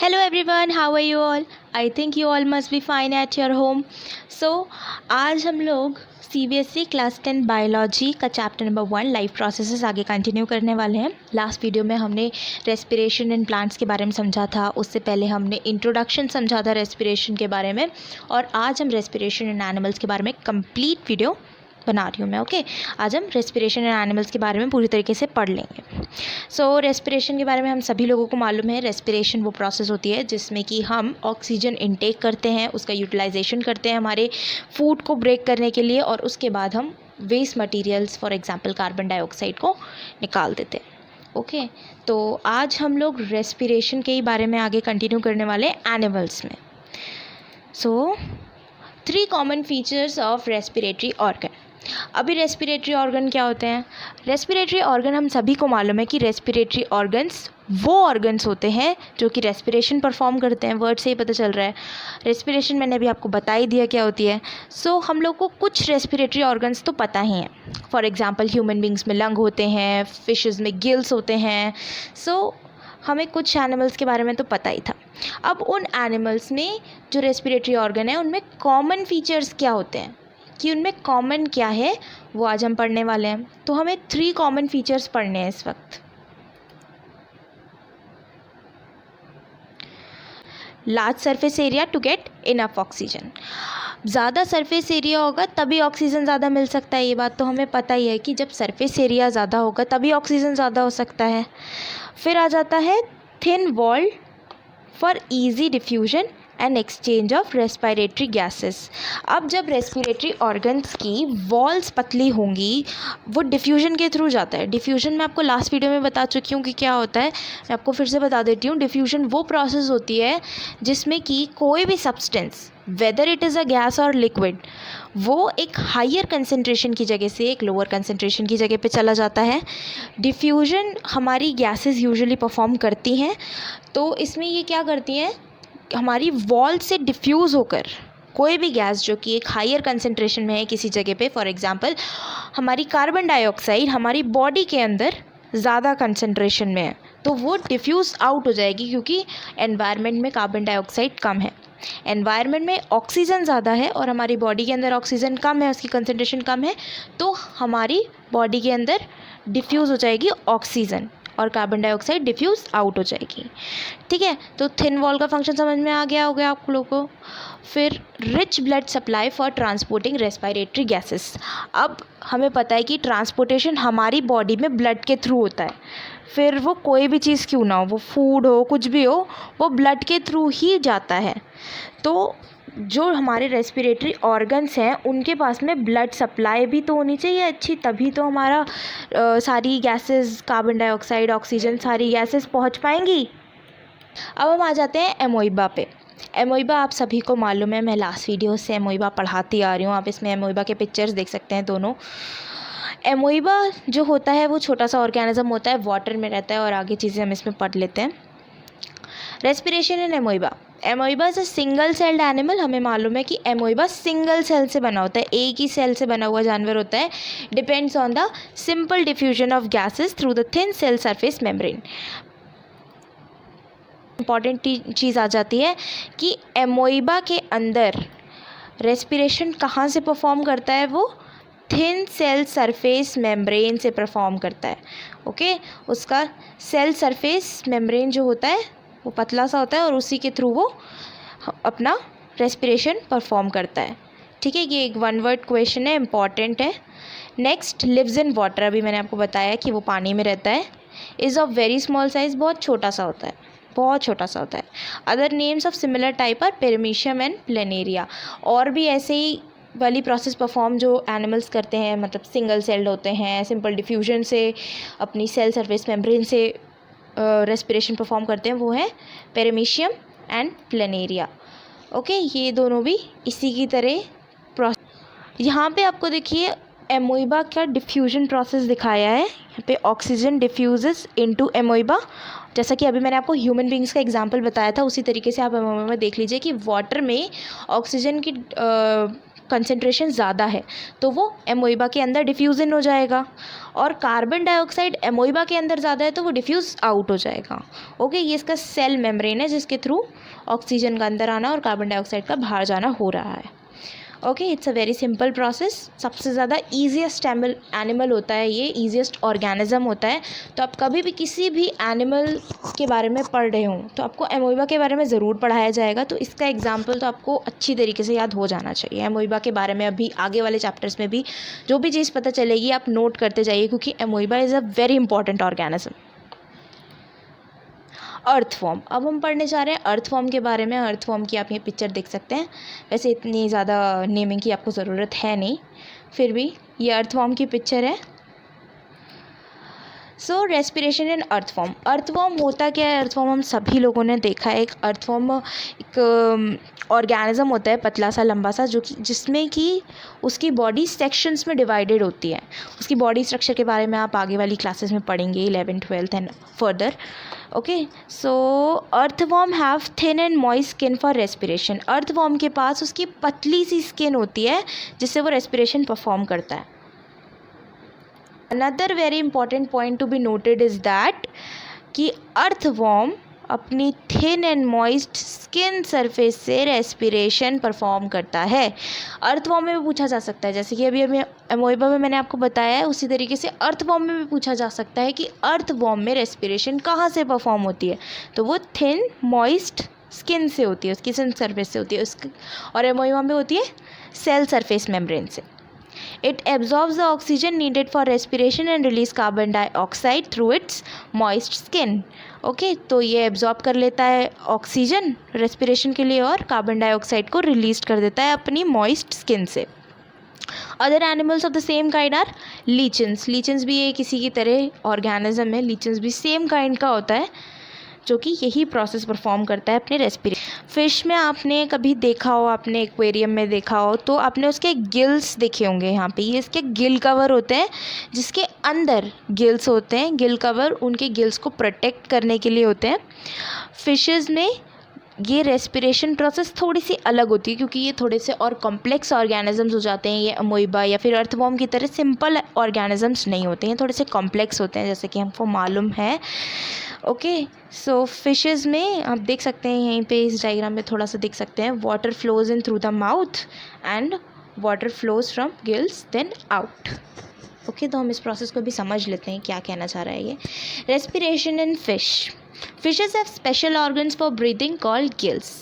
Hello everyone, how are you all? I think you all must be fine at your home. So आज हम लोग CBSE class 10 biology का chapter number 1 life processes आगे continue करने वाले हैं। Last video में हमने रेस्पिरेशन इन प्लांट्स के बारे में समझा था, उससे पहले हमने इंट्रोडक्शन समझा था रेस्पिरेशन के बारे में, और आज हम रेस्पिरेशन इन एनिमल्स के बारे में कंप्लीट वीडियो बना रही हूँ मैं। ओके, आज हम रेस्पिरेशन इन एनिमल्स के बारे में पूरी तरीके से पढ़ लेंगे। सो रेस्पिरेशन के बारे में हम सभी लोगों को मालूम है, रेस्पिरेशन वो प्रोसेस होती है जिसमें कि हम ऑक्सीजन इनटेक करते हैं, उसका यूटिलाइजेशन करते हैं हमारे फूड को ब्रेक करने के लिए, और उसके बाद हम waste materials for example carbon dioxide को निकाल देते हैं। ओके, तो आज हम लोग रेस्पिरेशन के ही बारे में आगे कंटिन्यू करने वाले एनिमल्स में। सो 3 common features of respiratory organ. अभी रेस्पिरेटरी ऑर्गन क्या होते हैं? रेस्पिरेटरी ऑर्गन हम सभी को मालूम है कि रेस्पिरेटरी ऑर्गन्स वो ऑर्गन्स होते हैं जो कि रेस्पिरेशन परफॉर्म करते हैं। वर्ड से ही पता चल रहा है, रेस्पिरेशन मैंने अभी आपको बता ही दिया क्या होती है। सो हम लोग को कुछ रेस्पिरेटरी ऑर्गन्स तो पता ही हैं। फॉर एग्जांपल ह्यूमन बींग्स में लंग होते हैं, फिशेस में गिल्स होते हैं। सो हमें कुछ एनिमल्स के बारे में तो पता ही था। अब उन एनिमल्स में जो रेस्पिरेटरी ऑर्गन है उनमें कॉमन फीचर्स क्या होते हैं, कि उनमें कॉमन क्या है, वो आज हम पढ़ने वाले हैं। तो हमें 3 कॉमन फीचर्स पढ़ने हैं इस वक्त। Large surface area to get enough oxygen. ज़्यादा सरफेस एरिया होगा तभी ऑक्सीजन ज़्यादा मिल सकता है, ये बात तो हमें पता ही है कि जब सरफेस एरिया ज़्यादा होगा तभी ऑक्सीजन ज़्यादा हो सकता है। फिर आ जाता है thin wall for easy diffusion and exchange of respiratory gases. अब जब रेस्पिरेटरी ऑर्गन्स की वॉल्स पतली होंगी, वो डिफ्यूजन के थ्रू जाता है। डिफ्यूजन मैं आपको लास्ट वीडियो में बता चुकी हूँ कि क्या होता है, मैं आपको फिर से बता देती हूँ। डिफ्यूजन वो प्रोसेस होती है जिसमें कि कोई भी substance, whether it is a gas और लिक्विड, वो एक हायर कंसनट्रेशन की जगह से एक लोअर कंसनट्रेशन की जगह पे चला जाता है। डिफ्यूजन हमारी गैसेस यूजुअली परफॉर्म करती हैं, तो इसमें ये क्या करती हैं, हमारी वॉल से डिफ्यूज़ होकर कोई भी गैस जो कि एक हायर कंसंट्रेशन में है किसी जगह पे, फॉर एग्जांपल हमारी कार्बन डाइऑक्साइड हमारी बॉडी के अंदर ज़्यादा कंसंट्रेशन में है, तो वो डिफ्यूज़ आउट हो जाएगी, क्योंकि एनवायरनमेंट में कार्बन डाइऑक्साइड कम है, एनवायरनमेंट में ऑक्सीजन ज़्यादा है और हमारी बॉडी के अंदर ऑक्सीजन कम है, उसकी कंसंट्रेशन कम है, तो हमारी बॉडी के अंदर डिफ्यूज़ हो जाएगी ऑक्सीजन और कार्बन डाइऑक्साइड डिफ्यूज़ आउट हो जाएगी। ठीक है, तो थिन वॉल का फंक्शन समझ में आ गया होगा आप लोगों को। फिर rich blood supply for transporting respiratory gases. अब हमें पता है कि ट्रांसपोर्टेशन हमारी बॉडी में ब्लड के थ्रू होता है, फिर वो कोई भी चीज़ क्यों ना हो, वो फूड हो, कुछ भी हो, वो ब्लड के थ्रू ही जाता है। तो जो हमारे रेस्पिरेटरी ऑर्गन्स हैं उनके पास में ब्लड सप्लाई भी तो होनी चाहिए अच्छी, तभी तो हमारा सारी गैसेस, कार्बन डाइऑक्साइड, ऑक्सीजन, सारी गैसेस पहुंच पाएंगी। अब हम आ जाते हैं एमोइबा पे। एमोइबा आप सभी को मालूम है, मैं लास्ट वीडियो से एमोइबा पढ़ाती आ रही हूँ। आप इसमें एमोइबा के पिक्चर्स देख सकते हैं दोनों। एमोइबा जो होता है वो छोटा सा ऑर्गेनिज्म होता है, वाटर में रहता है, और आगे चीज़ें हम इसमें पढ़ लेते हैं। Respiration in amoeba. Amoeba is a single celled animal. हमें मालूम है कि एमोइबा सिंगल सेल से बना होता है, एक ही सेल से बना हुआ जानवर होता है। Depends on the simple diffusion of gases through the thin cell surface membrane. Important चीज़ आ जाती है कि एमोइबा के अंदर रेस्पिरेशन कहाँ से परफॉर्म करता है, वो थिन सेल सरफेस मेम्ब्रेन से परफॉर्म करता है। ओके, उसका सेल सरफेस मेम्ब्रेन जो होता है वो पतला सा होता है और उसी के थ्रू वो अपना रेस्पिरेशन परफॉर्म करता है। ठीक है, ये एक 1 वर्ड क्वेश्चन है, इम्पॉर्टेंट है। Next, lives in water. अभी मैंने आपको बताया कि वो पानी में रहता है। Is of very small size, बहुत छोटा सा होता है, बहुत छोटा सा होता है। Other names of similar type are paramecium and planaria. और भी ऐसे ही वाली प्रोसेस परफॉर्म जो एनिमल्स करते हैं, मतलब सिंगल सेल्ड होते हैं, सिंपल डिफ्यूजन से अपनी सेल सरफेस मेम्ब्रेन से रेस्पिरेशन परफॉर्म करते हैं, वो है पेरिमीशियम एंड प्लेनेरिया। ओके, ये दोनों भी इसी की तरह प्रोसेस। यहाँ पे आपको देखिए एमोइबा का डिफ्यूजन प्रोसेस दिखाया है। यहाँ पे ऑक्सीजन डिफ्यूजेस इनटू एमोइबा, जैसा कि अभी मैंने आपको ह्यूमन बींग्स का एग्जांपल बताया था, उसी तरीके से आप एमोइबा में देख लीजिए कि वाटर में ऑक्सीजन की कंसनट्रेशन ज़्यादा है तो वो एमोइबा के अंदर डिफ्यूज़न हो जाएगा, और कार्बन डाइऑक्साइड एमोइबा के अंदर ज़्यादा है तो वो डिफ्यूज़ आउट हो जाएगा। ओके, ये इसका सेल मेम्ब्रेन है जिसके थ्रू ऑक्सीजन का अंदर आना और कार्बन डाइऑक्साइड का बाहर जाना हो रहा है। Okay, it's a very simple process. सबसे ज़्यादा ईजीएस्ट एनिमल होता है ये, ईजीएस्ट ऑर्गेनिज्म होता है। तो आप कभी भी किसी भी एनिमल के बारे में पढ़ रहे हों तो आपको एमोइबा के बारे में ज़रूर पढ़ाया जाएगा, तो इसका एग्जाम्पल तो आपको अच्छी तरीके से याद हो जाना चाहिए। एमोइबा के बारे में अभी आगे वाले चैप्टर्स में भी जो भी चीज़ पता चलेगी आप नोट करते जाइए, क्योंकि amoeba is a very important organism. Earthworm, अब हम पढ़ने जा रहे हैं अर्थवॉर्म के बारे में। अर्थवॉर्म की आप ये पिक्चर देख सकते हैं, वैसे इतनी ज़्यादा नेमिंग की आपको ज़रूरत है नहीं, फिर भी ये अर्थवॉर्म की पिक्चर है। सो रेस्पिरेशन इन अर्थवॉर्म। अर्थवॉर्म होता क्या है? अर्थवॉर्म हम सभी लोगों ने देखा है। एक अर्थवॉर्म एक ऑर्गेनिज्म होता है पतला सा लंबा सा, जो कि जिसमें कि उसकी बॉडी सेक्शंस में डिवाइडेड होती है। उसकी बॉडी स्ट्रक्चर के बारे में आप आगे वाली क्लासेस में पढ़ेंगे, 11th 12th and further. Okay, so earthworm have thin and moist skin for respiration. Earthworm के पास उसकी पतली सी स्किन होती है जिससे वो रेस्पिरेशन परफॉर्म करता है। Another very important point to be noted is that कि अर्थवॉर्म अपनी thin and moist skin surface से रेस्पिरेशन परफॉर्म करता है। अर्थवॉर्म में भी पूछा जा सकता है, जैसे कि अभी एमोइबा में मैंने आपको बताया है, उसी तरीके से अर्थवॉर्म में भी पूछा जा सकता है कि अर्थवॉर्म में रेस्पिरेशन कहाँ से परफॉर्म होती है, तो वो थिन मॉइस्ट स्किन से होती है, उसकी स्किन सरफेस से होती है उसकी, और एमोइबा में होती है सेल सरफेस मेम्ब्रेन से। It absorbs the oxygen needed for respiration and release carbon dioxide through its moist skin. Okay, तो ये एब्जॉर्ब कर लेता है ऑक्सीजन रेस्पिरेशन के लिए और कार्बन डाइऑक्साइड को रिलीज कर देता है अपनी मॉइस्ट स्किन से। Other animals of the same kind are leeches. Leeches भी ये किसी की तरह ऑर्गेनिज्म है। लीचन्स भी सेम काइंड का होता है जो कि यही प्रोसेस परफॉर्म करता है अपने रेस्पिरेशन। फिश में आपने कभी देखा हो, आपने एक्वेरियम में देखा हो तो आपने उसके गिल्स देखे होंगे। यहाँ पे ये इसके गिल कवर होते हैं जिसके अंदर गिल्स होते हैं। गिल कवर उनके गिल्स को प्रोटेक्ट करने के लिए होते हैं। फिशेस में ये रेस्पिरेशन प्रोसेस थोड़ी सी अलग होती है क्योंकि ये थोड़े से और कॉम्प्लेक्स ऑर्गेनिजम्स हो जाते हैं। ये अमोइबा या फिर अर्थवॉर्म की तरह सिंपल ऑर्गेनिजम्स नहीं होते हैं, थोड़े से कॉम्प्लेक्स होते हैं जैसे कि हमको मालूम है। ओके, सो फिशेस में आप देख सकते हैं, यहीं पे इस डायग्राम में थोड़ा सा देख सकते हैं, water flows in through the mouth and water flows from gills then out. Okay, तो हम इस प्रोसेस को भी समझ लेते हैं क्या कहना चाह रहा है ये। Respiration in fish. Fishes have special organs for breathing called gills.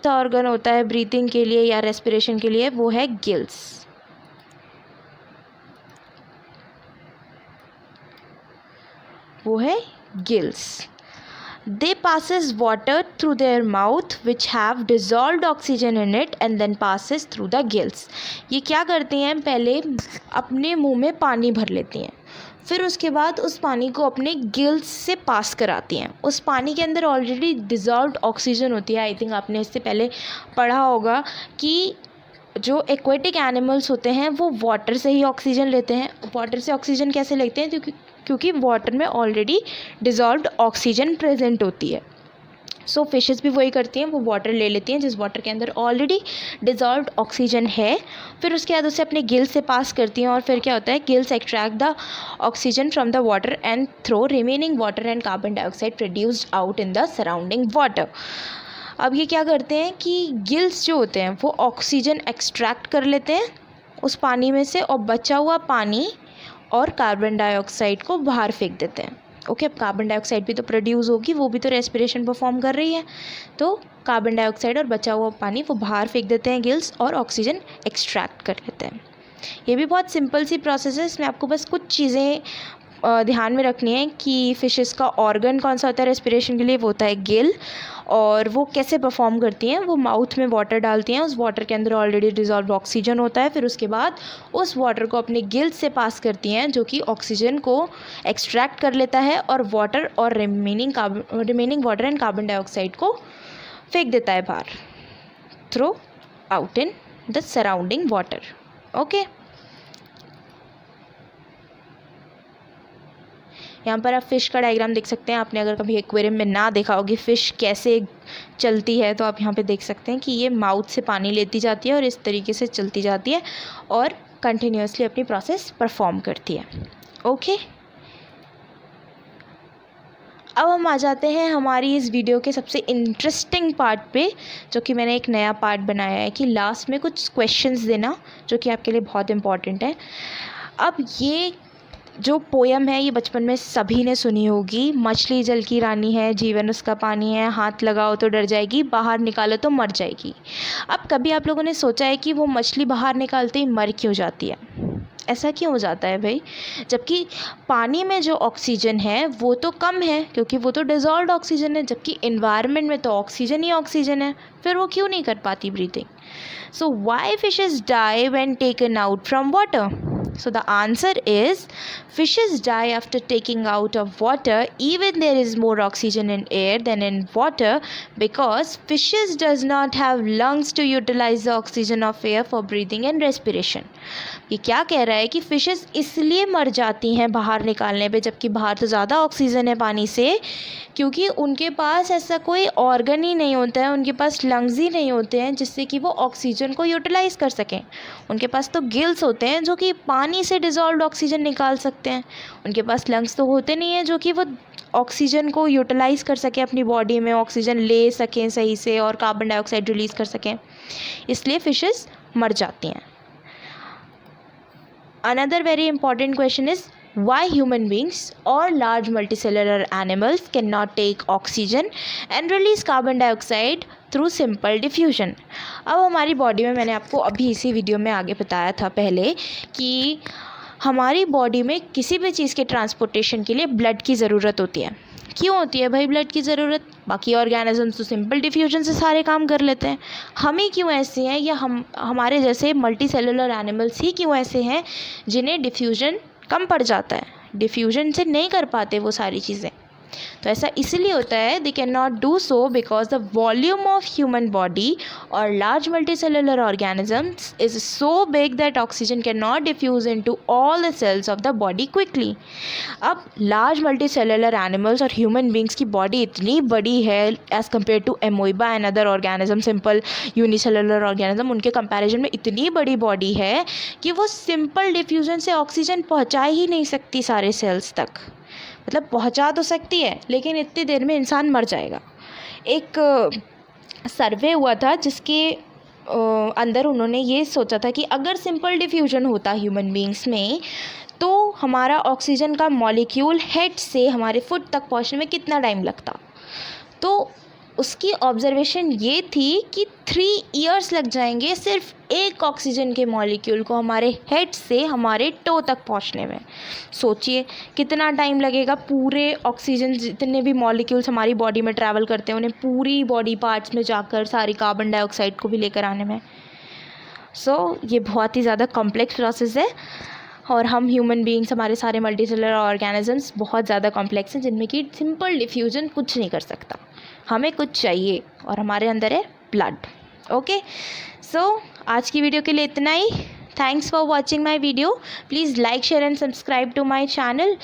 तो ऑर्गन होता है ब्रीथिंग के लिए या रेस्पिरेशन के लिए, वो है गिल्स। वो है gills. They passes water through their mouth which have dissolved oxygen in it and then passes through the gills. ये क्या करती हैं, पहले अपने मुंह में पानी भर लेती हैं, फिर उसके बाद उस पानी को अपने गिल्स से पास कराती हैं। उस पानी के अंदर ऑलरेडी डिज़ोल्व्ड ऑक्सीजन होती है। आई थिंक आपने इससे पहले पढ़ा होगा कि जो एक्वेटिक एनिमल्स होते हैं वो वाटर से ही ऑक्सीजन लेते हैं। वाटर से ऑक्सीजन कैसे लेते हैं? क्योंकि वाटर में ऑलरेडी डिज़ोल्व्ड ऑक्सीजन प्रेजेंट होती है। सो फिशेस भी वही करती हैं, वो वाटर ले लेती हैं जिस वाटर के अंदर ऑलरेडी डिज़ोल्व्ड ऑक्सीजन है, फिर उसके बाद उसे अपने गिल्स से पास करती हैं और फिर क्या होता है, gills extract the oxygen from the water and throw remaining water and carbon dioxide produced out in the surrounding water. अब ये क्या करते हैं कि गिल्स जो होते हैं वो ऑक्सीजन एक्सट्रैक्ट कर लेते हैं उस पानी में से और बचा हुआ पानी और कार्बन डाइऑक्साइड को बाहर फेंक देते हैं। ओके, अब कार्बन डाइऑक्साइड भी तो प्रोड्यूस होगी, वो भी तो रेस्पिरेशन परफॉर्म कर रही है, तो कार्बन डाइऑक्साइड और बचा हुआ पानी वो बाहर फेंक देते हैं गिल्स और ऑक्सीजन एक्सट्रैक्ट कर लेते हैं। ये भी बहुत सिंपल सी प्रोसेस है। इसमें आपको बस कुछ चीज़ें ध्यान में रखनी है कि फिशेस का ऑर्गन कौन सा होता है रेस्पिरेशन के लिए, वो होता है गिल, और वो कैसे परफॉर्म करती हैं। वो माउथ में वाटर डालती हैं, उस वाटर के अंदर ऑलरेडी डिज़ोल्व ऑक्सीजन होता है, फिर उसके बाद उस वाटर को अपने गिल्स से पास करती हैं जो कि ऑक्सीजन को एक्सट्रैक्ट कर लेता है और वाटर और remaining water and carbon dioxide को फेंक देता है बाहर, throw out in the surrounding water. Okay, यहाँ पर आप फ़िश का डायग्राम देख सकते हैं। आपने अगर कभी एक्वेरियम में ना देखा होगी फ़िश कैसे चलती है, तो आप यहाँ पे देख सकते हैं कि ये माउथ से पानी लेती जाती है और इस तरीके से चलती जाती है और कंटिन्यूसली अपनी प्रोसेस परफॉर्म करती है। ओके, अब हम आ जाते हैं हमारी इस वीडियो के सबसे इंटरेस्टिंग पार्ट पे, जो कि मैंने एक नया पार्ट बनाया है कि लास्ट में कुछ क्वेश्चंस देना, जो कि आपके लिए बहुत इम्पॉर्टेंट है। अब ये जो पोयम है ये बचपन में सभी ने सुनी होगी। मछली जल की रानी है, जीवन उसका पानी है, हाथ लगाओ तो डर जाएगी, बाहर निकालो तो मर जाएगी। अब कभी आप लोगों ने सोचा है कि वो मछली बाहर निकालते ही मर क्यों जाती है? ऐसा क्यों हो जाता है भाई? जबकि पानी में जो ऑक्सीजन है वो तो कम है, क्योंकि वो तो डिज़ोल्व्ड ऑक्सीजन है, जबकि एनवायरनमेंट में तो ऑक्सीजन ही ऑक्सीजन है। फिर वो क्यों नहीं कर पाती breathing? So why fishes die when taken out from water? So the answer is fishes die after taking out of water even there is more oxygen in air than in water, because fishes does not have lungs to utilize the oxygen of air for breathing and respiration. ये क्या कह रहा है कि fishes इसलिए मर जाती हैं बाहर निकालने पे, जबकि बाहर तो ज़्यादा ऑक्सीजन है पानी से, क्योंकि उनके पास ऐसा कोई ऑर्गन ही नहीं होता है, उनके पास लंग्स ही नहीं होते हैं जिससे कि वो ऑक्सीजन को यूटिलाइज़ कर सकें। उनके पास तो गिल्स होते हैं जो कि पानी से डिज़ोल्व्ड ऑक्सीजन निकाल सकते हैं। उनके पास लंग्स तो होते नहीं हैं जो कि वो ऑक्सीजन को यूटिलाइज़ कर सकें, अपनी बॉडी में ऑक्सीजन ले सकें सही से और कार्बन डाइऑक्साइड रिलीज़ कर सकें। इसलिए फिशेस मर जाती हैं। Another very important question is why human beings or large multicellular animals cannot take oxygen and release carbon dioxide through simple diffusion. अब हमारी बॉडी में, मैंने आपको अभी इसी वीडियो में आगे बताया था पहले, कि हमारी बॉडी में किसी भी चीज़ के ट्रांसपोर्टेशन के लिए ब्लड की ज़रूरत होती है। क्यों होती है भाई ब्लड की ज़रूरत? बाकी ऑर्गेनिजम्स तो सिंपल डिफ्यूजन से सारे काम कर लेते हैं, हम ही क्यों ऐसे हैं, या हमारे जैसे मल्टी सेलुलर एनिमल्स ही क्यों ऐसे हैं जिन्हें डिफ्यूजन कम पड़ जाता है, डिफ्यूजन से नहीं कर पाते वो सारी चीज़ें? तो ऐसा इसलिए होता है, they can not do so because the volume of human body और large multicellular organisms is so big that oxygen can not diffuse into all the cells of the body quickly. अब लार्ज मल्टीसेलुलर एनिमल्स और human beings की body इतनी बड़ी है as compare to amoeba and other organism, simple unicellular organism, उनके comparison में इतनी बड़ी बॉडी है कि वो सिंपल डिफ्यूजन से ऑक्सीजन पहुंचा ही नहीं सकती सारे सेल्स तक। मतलब पहुंचा तो सकती है लेकिन इतनी देर में इंसान मर जाएगा। एक सर्वे हुआ था जिसके अंदर उन्होंने ये सोचा था कि अगर सिंपल डिफ्यूजन होता ह्यूमन बींग्स में, तो हमारा ऑक्सीजन का मॉलिक्यूल हेड से हमारे फुट तक पहुंचने में कितना टाइम लगता। तो उसकी ऑब्जर्वेशन ये थी कि 3 इयर्स लग जाएंगे सिर्फ एक ऑक्सीजन के मॉलिक्यूल को हमारे हेड से हमारे टो तक पहुंचने में। सोचिए कितना टाइम लगेगा पूरे ऑक्सीजन, जितने भी मॉलिक्यूल्स हमारी बॉडी में ट्रैवल करते हैं, उन्हें पूरी बॉडी पार्ट्स में जाकर सारी कार्बन डाइऑक्साइड को भी लेकर आने में। ये बहुत ही ज़्यादा कॉम्प्लेक्स प्रोसेस है, और हम ह्यूमन बीइंग्स, हमारे सारे मल्टीसेलुलर ऑर्गेनिजम्स बहुत ज़्यादा कॉम्प्लेक्स हैं, जिनमें कि सिंपल डिफ्यूजन कुछ नहीं कर सकता। हमें कुछ चाहिए और हमारे अंदर है ब्लड। ओके, आज की वीडियो के लिए इतना ही। Thanks for watching my video. Please like, share and subscribe to my channel.